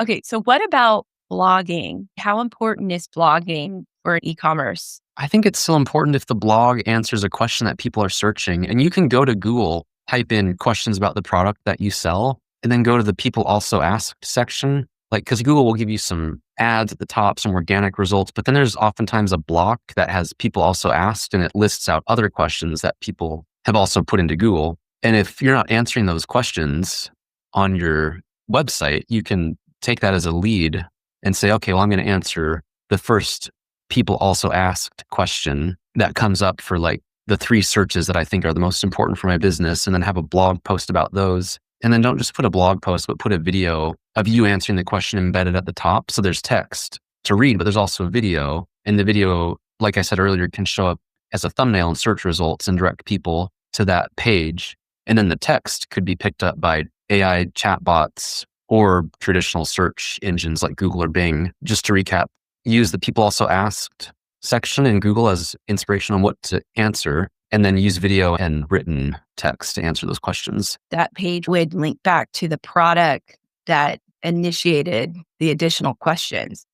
Okay, so what about blogging? How important is blogging for e-commerce? I think it's still important if the blog answers a question that people are searching. And you can go to Google, type in questions about the product that you sell, and then go to the people also asked section. Like, because Google will give you some ads at the top, some organic results, but then there's oftentimes a block that has people also asked, and it lists out other questions that people have also put into Google. And if you're not answering those questions on your website, you can take that as a lead and say, okay, well, I'm going to answer the first people also asked question that comes up for like the 3 searches that I think are the most important for my business, and then have a blog post about those. And then don't just put a blog post, but put a video of you answering the question embedded at the top. So there's text to read, but there's also a video. And the video, like I said earlier, can show up as a thumbnail in search results and direct people to that page. And then the text could be picked up by AI chatbots or traditional search engines like Google or Bing. Just to recap, use the people also asked section in Google as inspiration on what to answer, and then use video and written text to answer those questions. That page would link back to the product that initiated the additional questions.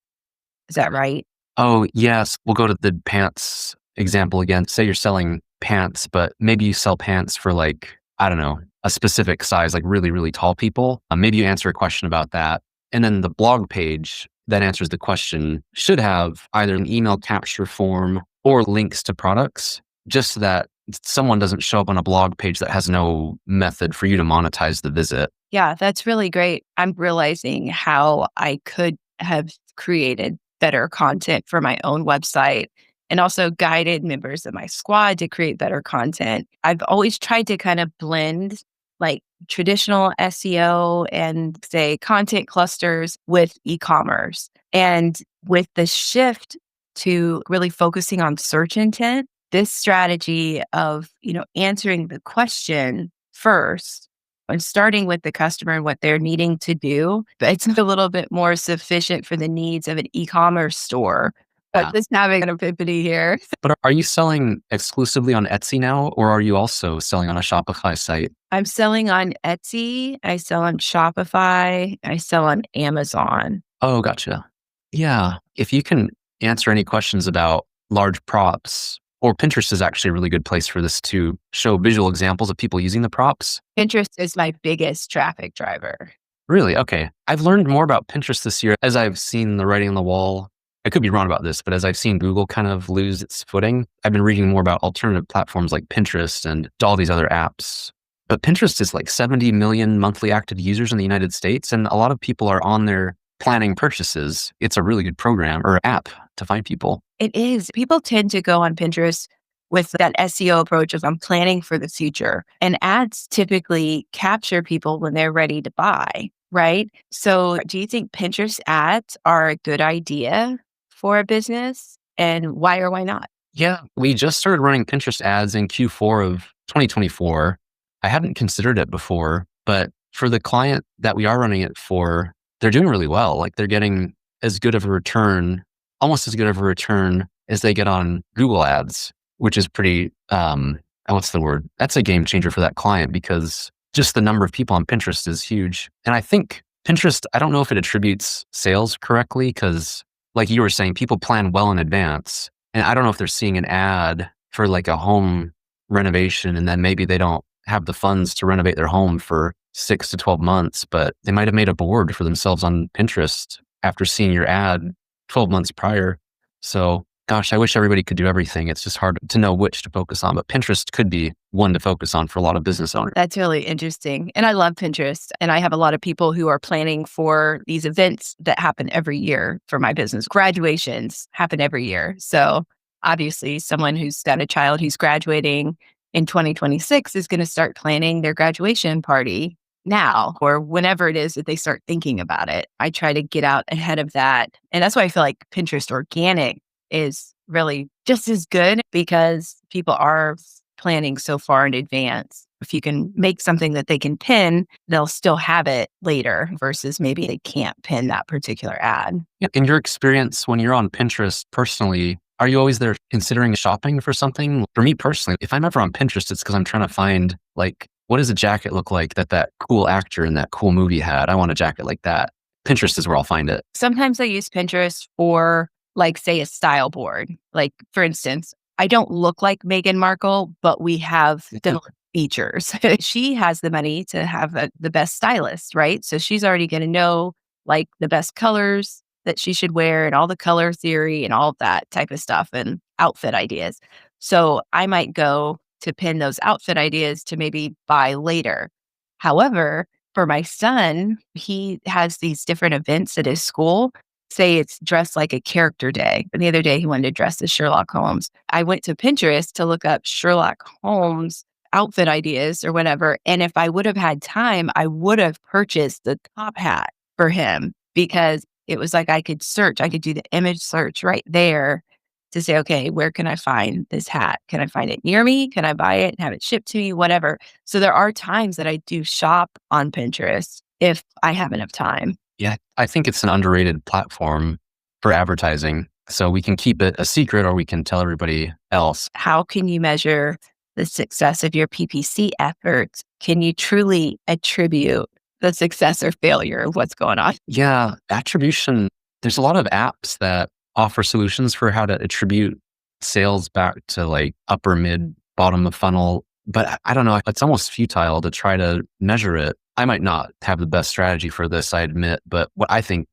Is that right? Oh, yes. We'll go to the pants example again. Say you're selling pants, but maybe you sell pants for like, I don't know, a specific size, like really, really tall people. Maybe you answer a question about that. And then the blog page that answers the question should have either an email capture form or links to products, just so that someone doesn't show up on a blog page that has no method for you to monetize the visit. Yeah, that's really great. I'm realizing how I could have created better content for my own website and also guided members of my squad to create better content. I've always tried to kind of blend like traditional SEO and say content clusters with e-commerce. And with the shift to really focusing on search intent, this strategy of, answering the question first and starting with the customer and what they're needing to do, it's a little bit more sufficient for the needs of an e-commerce store. But just having an epiphany here. But are you selling exclusively on Etsy now, or are you also selling on a Shopify site? I'm selling on Etsy. I sell on Shopify. I sell on Amazon. Oh, gotcha. Yeah. If you can answer any questions about large props, or Pinterest is actually a really good place for this to show visual examples of people using the props. Pinterest is my biggest traffic driver. Really? Okay. I've learned more about Pinterest this year as I've seen the writing on the wall. I could be wrong about this, but as I've seen Google kind of lose its footing, I've been reading more about alternative platforms like Pinterest and all these other apps. But Pinterest is like 70 million monthly active users in the United States, and a lot of people are on there planning purchases. It's a really good program or app to find people. It is. People tend to go on Pinterest with that SEO approach of I'm planning for the future. And ads typically capture people when they're ready to buy, right? So do you think Pinterest ads are a good idea for a business, and why or why not? Yeah, we just started running Pinterest ads in Q4 of 2024. I hadn't considered it before, but for the client that we are running it for, they're doing really well. Like they're getting as good of a return, almost as good of a return as they get on Google ads, which is pretty, what's the word? That's a game changer for that client because just the number of people on Pinterest is huge. And I think Pinterest, I don't know if it attributes sales correctly because like you were saying, people plan well in advance. And I don't know if they're seeing an ad for like a home renovation and then maybe they don't have the funds to renovate their home for 6 to 12 months, but they might have made a board for themselves on Pinterest after seeing your ad 12 months prior. So gosh, I wish everybody could do everything. It's just hard to know which to focus on, but Pinterest could be one to focus on for a lot of business owners. That's really interesting. And I love Pinterest. And I have a lot of people who are planning for these events that happen every year for my business. Graduations happen every year. So obviously someone who's got a child who's graduating in 2026 is going to start planning their graduation party now or whenever it is that they start thinking about it. I try to get out ahead of that. And that's why I feel like Pinterest organic is really just as good because people are planning so far in advance. If you can make something that they can pin, they'll still have it later versus maybe they can't pin that particular ad. Yeah. In your experience, when you're on Pinterest personally, are you always there considering shopping for something? For me personally, if I'm ever on Pinterest, it's because I'm trying to find like, what does a jacket look like that cool actor in that cool movie had? I want a jacket like that. Pinterest is where I'll find it. Sometimes I use Pinterest for, like, say, a style board. Like, for instance, I don't look like Meghan Markle, but we have similar features. She has the money to have the best stylist, right? So she's already going to know, like, the best colors that she should wear and all the color theory and all that type of stuff and outfit ideas. So I might go to pin those outfit ideas to maybe buy later. However, for my son, he has these different events at his school. Say it's dress like a character day. And the other day he wanted to dress as Sherlock Holmes. I went to Pinterest to look up Sherlock Holmes outfit ideas or whatever. And if I would have had time, I would have purchased the top hat for him because it was like I could search, I could do the image search right there to say, okay, where can I find this hat? Can I find it near me? Can I buy it and have it shipped to me? Whatever. So there are times that I do shop on Pinterest if I have enough time. Yeah, I think it's an underrated platform for advertising. So we can keep it a secret or we can tell everybody else. How can you measure the success of your PPC efforts? Can you truly attribute the success or failure of what's going on? Yeah, attribution. There's a lot of apps that offer solutions for how to attribute sales back to like upper, mid, bottom of funnel. But I don't know, it's almost futile to try to measure it. I might not have the best strategy for this, I admit, but what I think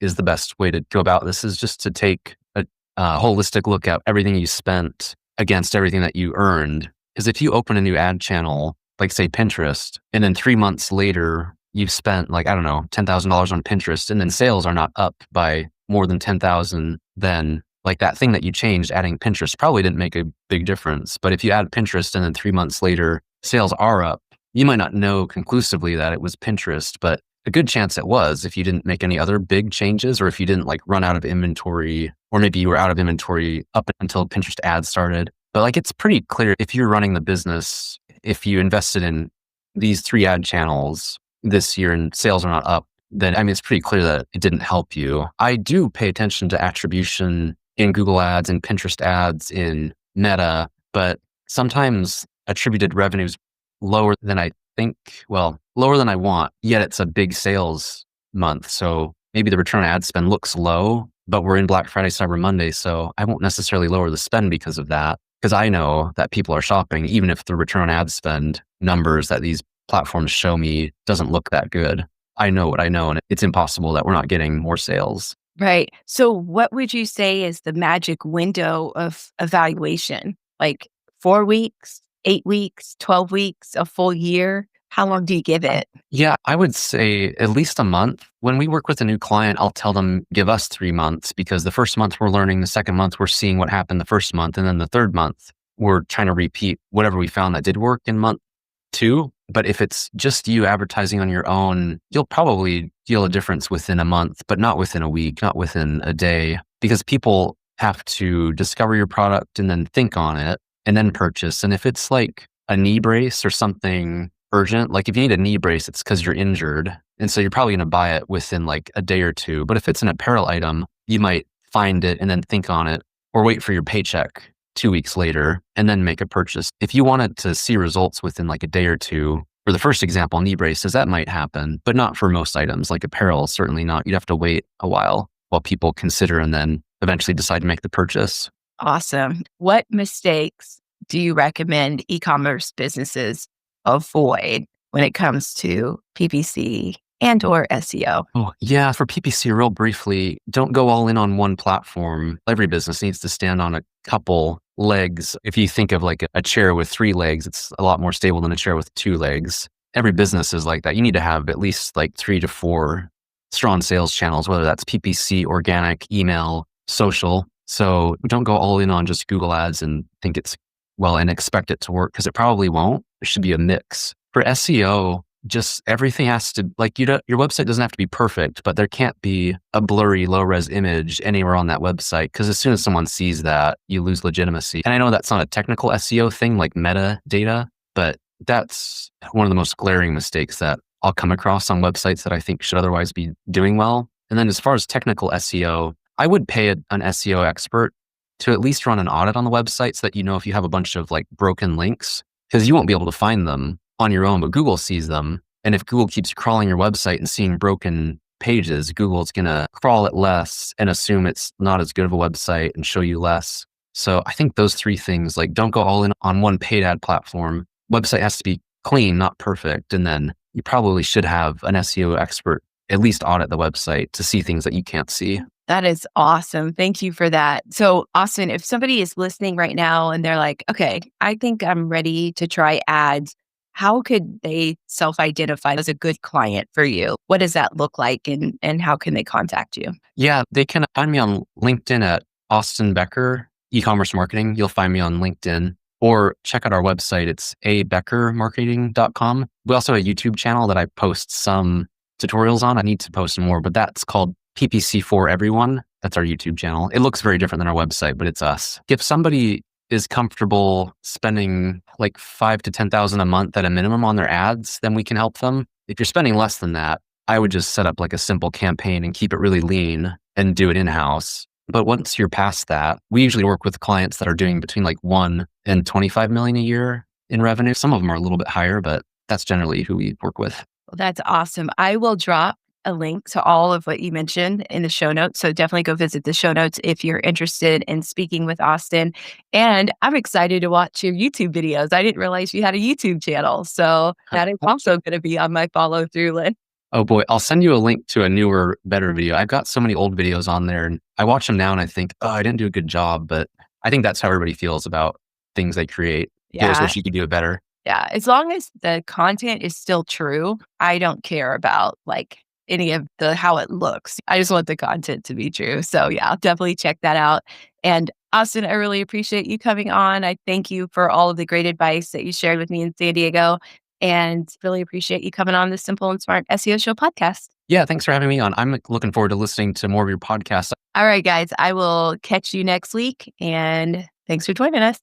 is the best way to go about this is just to take a holistic look at everything you spent against everything that you earned. Because if you open a new ad channel, like say Pinterest, and then 3 months later, you've spent like, I don't know, $10,000 on Pinterest, and then sales are not up by more than 10,000, then like that thing that you changed, adding Pinterest probably didn't make a big difference. But if you add Pinterest and then 3 months later, sales are up, you might not know conclusively that it was Pinterest, but a good chance it was if you didn't make any other big changes or if you didn't like run out of inventory, or maybe you were out of inventory up until Pinterest ads started. But like it's pretty clear if you're running the business, if you invested in these 3 ad channels this year and sales are not up, then I mean, it's pretty clear that it didn't help you. I do pay attention to attribution in Google ads and Pinterest ads in Meta, but sometimes attributed revenues lower than I think, well, lower than I want, yet it's a big sales month. So maybe the return on ad spend looks low, but we're in Black Friday, Cyber Monday. So I won't necessarily lower the spend because of that, because I know that people are shopping, even if the return on ad spend numbers that these platforms show me doesn't look that good. I know what I know, and it's impossible that we're not getting more sales. Right. So what would you say is the magic window of evaluation? Like 4 weeks, 8 weeks, 12 weeks, a full year? How long do you give it? Yeah, I would say at least a month. When we work with a new client, I'll tell them, give us 3 months, because the first month we're learning, the second month we're seeing what happened the first month, and then the third month we're trying to repeat whatever we found that did work in month 2. But if it's just you advertising on your own, you'll probably feel a difference within a month, but not within a week, not within a day, because people have to discover your product and then think on it and then purchase. And if it's like a knee brace or something urgent, like if you need a knee brace, it's because you're injured. And so you're probably going to buy it within like a day or 2. But if it's an apparel item, you might find it and then think on it, or wait for your paycheck 2 weeks later and then make a purchase. If you wanted to see results within like a day or 2, for the first example, knee braces, that might happen, but not for most items. Like apparel, certainly not. You'd have to wait a while people consider and then eventually decide to make the purchase. Awesome. What mistakes do you recommend e-commerce businesses avoid when it comes to PPC and or SEO? Oh, yeah. For PPC, real briefly, don't go all in on one platform. Every business needs to stand on a couple legs. If you think of like a chair with 3 legs, it's a lot more stable than a chair with 2 legs. Every business is like that. You need to have at least like 3 to 4 strong sales channels, whether that's PPC, organic, email, social. So don't go all in on just Google ads and think it's and expect it to work, because it probably won't. There should be a mix. For SEO, just everything has to, like, your website doesn't have to be perfect, but there can't be a blurry low res image anywhere on that website, because as soon as someone sees that, you lose legitimacy. And I know that's not a technical SEO thing like metadata, but that's one of the most glaring mistakes that I'll come across on websites that I think should otherwise be doing well. And then as far as technical SEO, I would pay an SEO expert to at least run an audit on the website, so that you know if you have a bunch of like broken links, because you won't be able to find them on your own, but Google sees them. And if Google keeps crawling your website and seeing broken pages, Google's going to crawl it less and assume it's not as good of a website and show you less. So I think those three things, like don't go all in on one paid ad platform. Website has to be clean, not perfect. And then you probably should have an SEO expert at least audit the website to see things that you can't see. That is awesome. Thank you for that. So, Austin, if somebody is listening right now and they're like, okay, I think I'm ready to try ads, how could they self-identify as a good client for you? What does that look like and how can they contact you? Yeah, they can find me on LinkedIn at Austin Becker, e-commerce marketing. You'll find me on LinkedIn or check out our website. It's beckermarketing.com. We also have a YouTube channel that I post some tutorials on. I need to post more, but that's called PPC for Everyone. That's our YouTube channel. It looks very different than our website, but it's us. If somebody is comfortable spending like 5 to 10,000 a month at a minimum on their ads, then we can help them. If you're spending less than that, I would just set up like a simple campaign and keep it really lean and do it in-house. But once you're past that, we usually work with clients that are doing between like 1 and 25 million a year in revenue. Some of them are a little bit higher, but that's generally who we work with. Well, that's awesome. I will drop a link to all of what you mentioned in the show notes. So definitely go visit the show notes if you're interested in speaking with Austin. And I'm excited to watch your YouTube videos. I didn't realize you had a YouTube channel. So that is also going to be on my follow through list. Oh boy, I'll send you a link to a newer, better video. I've got so many old videos on there and I watch them now and I think, oh, I didn't do a good job. But I think that's how everybody feels about things they create. They just wish you could do it better. Yeah. As long as the content is still true, I don't care about like any of the how it looks. I just want the content to be true. So yeah, I'll definitely check that out. And Austin, I really appreciate you coming on. I thank you for all of the great advice that you shared with me in San Diego. And really appreciate you coming on the Simple and Smart SEO Show podcast. Yeah, thanks for having me on. I'm looking forward to listening to more of your podcasts. All right, guys, I will catch you next week. And thanks for joining us.